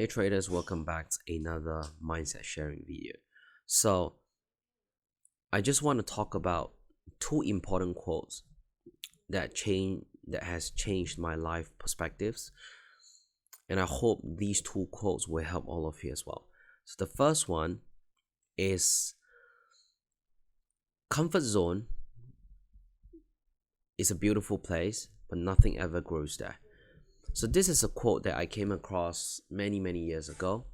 Hey traders, welcome back to another mindset sharing video. So I just want to talk about two important quotes that has changed my life perspectives, and I hope these two quotes will help all of you as well. So the first one is, comfort zone is a beautiful place, but nothing ever grows there. So this is a quote that I came across many years ago,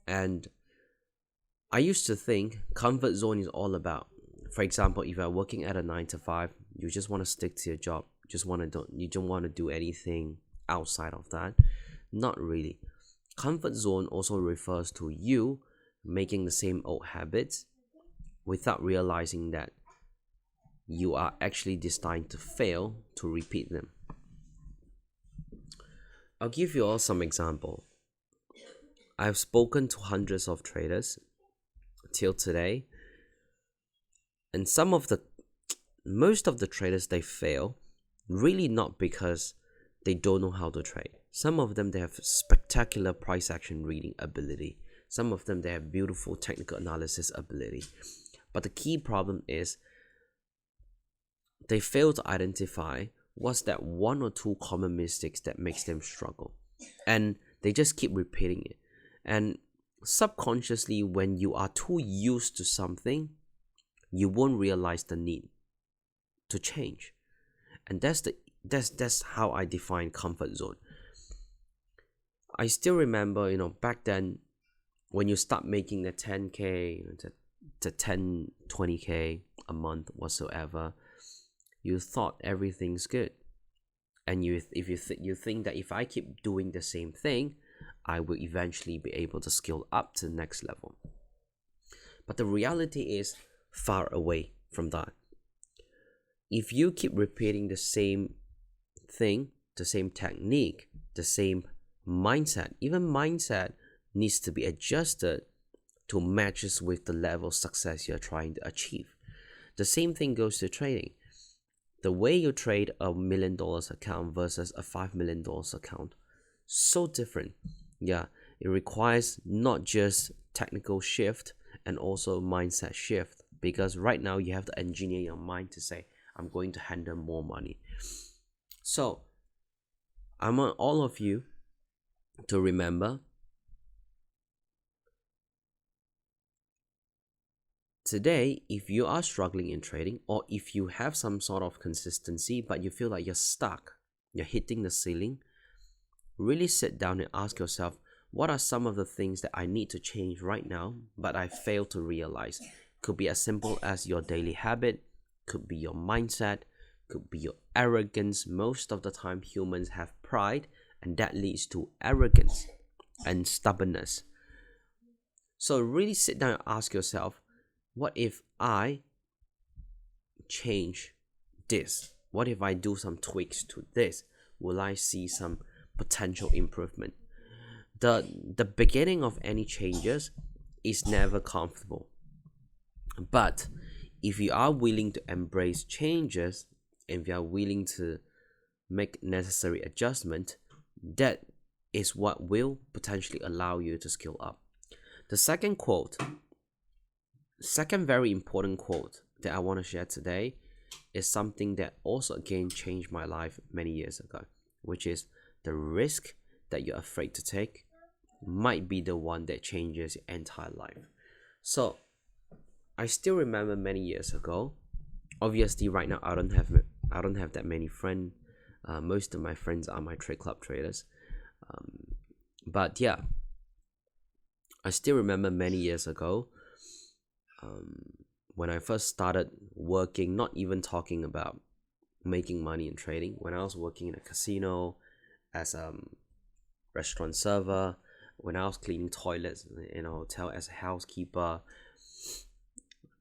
and I used to think comfort zone is all about, for example, if you're working at a 9 to 5, you just want to stick to your job, you don't want to do anything outside of that. Not really. Comfort zone also refers to you making the same old habits without realizing that you are actually destined to fail to repeat them. I'll give you all some example. I've spoken to hundreds of traders till today, and most of the traders, they fail really not because they don't know how to trade. Some of them, they have spectacular price action reading ability. Some of them, they have beautiful technical analysis ability. But the key problem is they fail to identify what's that one or two common mistakes that makes them struggle, and they just keep repeating it. And subconsciously, when you are too used to something, you won't realize the need to change. And that's how I define comfort zone. I still remember, back then, when you start making the 10k to 10 20k a month whatsoever, you thought everything's good, and you think that if I keep doing the same thing, I will eventually be able to scale up to the next level. But the reality is far away from that. If you keep repeating the same thing, the same technique, the same mindset, even mindset needs to be adjusted to matches with the level of success you're trying to achieve. The same thing goes to trading. The way you trade a $1 million account versus a $5 million account, so different. Yeah, it requires not just technical shift and also mindset shift, because right now you have to engineer your mind to say, I'm going to handle more money. So I want all of you to remember, today, if you are struggling in trading, or if you have some sort of consistency but you feel like you're stuck, you're hitting the ceiling, really sit down and ask yourself, what are some of the things that I need to change right now but I fail to realize? Could be as simple as your daily habit, could be your mindset, could be your arrogance. Most of the time humans have pride, and that leads to arrogance and stubbornness. So really sit down and ask yourself, what if I change this? What if I do some tweaks to this? Will I see some potential improvement? The beginning of any changes is never comfortable. But if you are willing to embrace changes, and if you are willing to make necessary adjustment, that is what will potentially allow you to scale up. The second very important quote that I want to share today is something that also again changed my life many years ago, which is, the risk that you're afraid to take might be the one that changes your entire life. So I still remember many years ago. Obviously right now I don't have that many friends. Most of my friends are my trade club traders. But yeah, I still remember many years ago, when I first started working, not even talking about making money in trading, when I was working in a casino as a restaurant server, when I was cleaning toilets in a hotel as a housekeeper,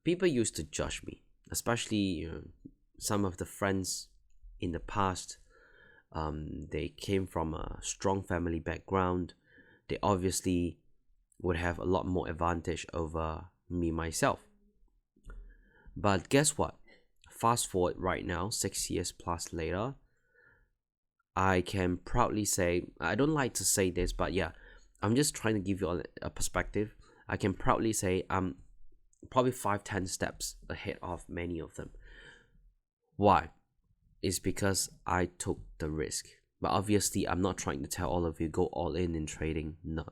people used to judge me, especially some of the friends in the past. They came from a strong family background. They obviously would have a lot more advantage over me myself. But guess what? Fast forward right now, 6 years plus later, I can proudly say, I don't like to say this, but yeah, I'm just trying to give you a perspective. I can proudly say I'm probably 5-10 steps ahead of many of them. Why? It's because I took the risk. But obviously, I'm not trying to tell all of you go all in trading. No.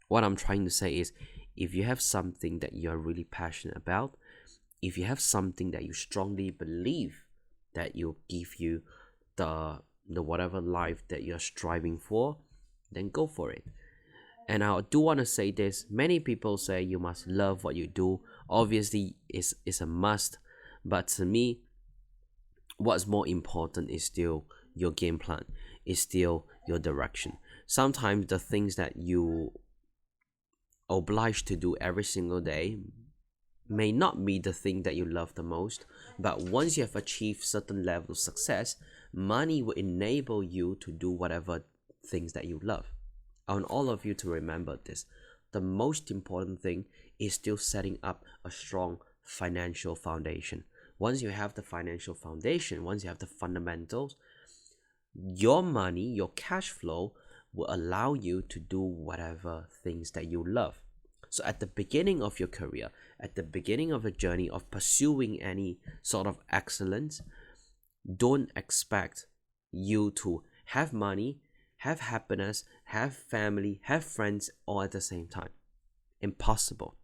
What I'm trying to say is, if you have something that you're really passionate about, if you have something that you strongly believe that will give you the whatever life that you're striving for, then go for it. And I do want to say this: many people say you must love what you do. Obviously, it's a must, but to me, what's more important is still your game plan, is still your direction. Sometimes the things that you obliged to do every single day may not be the thing that you love the most, but once you have achieved certain level of success, money will enable you to do whatever things that you love. I want all of you to remember this. The most important thing is still setting up a strong financial foundation. Once you have the financial foundation, once you have the fundamentals, your money, your cash flow will allow you to do whatever things that you love. So at the beginning of your career, at the beginning of a journey of pursuing any sort of excellence, don't expect you to have money, have happiness, have family, have friends all at the same time. Impossible.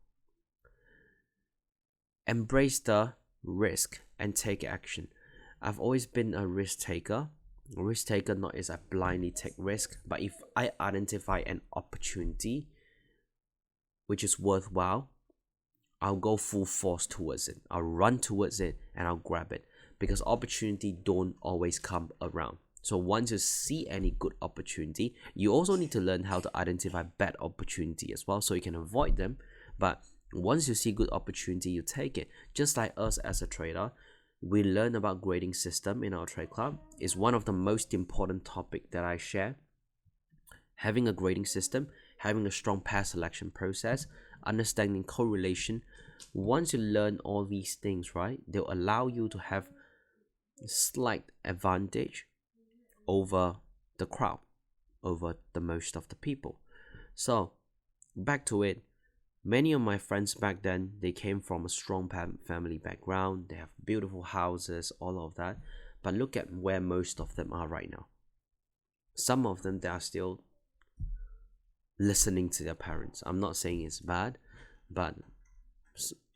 Embrace the risk and take action. I've always been a risk taker. A risk taker not is I blindly take risk, but if I identify an opportunity which is worthwhile, I'll go full force towards it. I'll run towards it and I'll grab it, because opportunity don't always come around. So once you see any good opportunity, you also need to learn how to identify bad opportunity as well, so you can avoid them. But once you see good opportunity, you take it. Just like us as a trader, we learn about grading system in our trade club. Is one of the most important topic that I share. Having a grading system, having a strong pair selection process, understanding correlation. Once you learn all these things, right, they'll allow you to have slight advantage over the crowd, over the most of the people. So back to it. Many of my friends back then, they came from a strong family background. They have beautiful houses, all of that. But look at where most of them are right now. Some of them, they are still listening to their parents. I'm not saying it's bad, but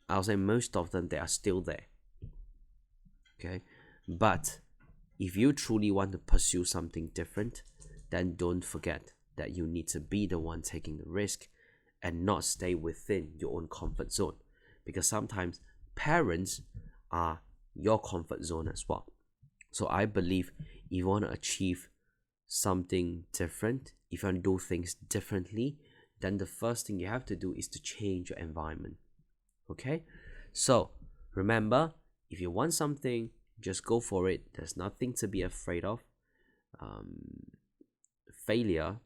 I'll say most of them, they are still there. Okay? But if you truly want to pursue something different, then don't forget that you need to be the one taking the risk and not stay within your own comfort zone, because sometimes parents are your comfort zone as well. So I believe if you want to achieve something different, if you want to do things differently, then the first thing you have to do is to change your environment. Okay? So remember, if you want something, just go for it. There's nothing to be afraid of. Failure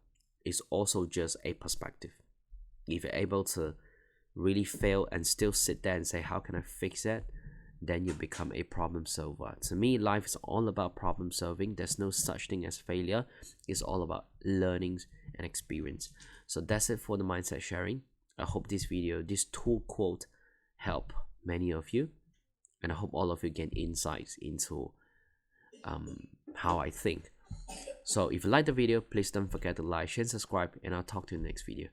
is also just a perspective. If you're able to really fail and still sit there and say, how can I fix it? Then you become a problem solver. To me, life is all about problem solving. There's no such thing as failure. It's all about learnings and experience. So that's it for the mindset sharing. I hope this video, this tool quote, help many of you. And I hope all of you gain insights into how I think. So if you like the video, please don't forget to like, share, and subscribe. And I'll talk to you in the next video.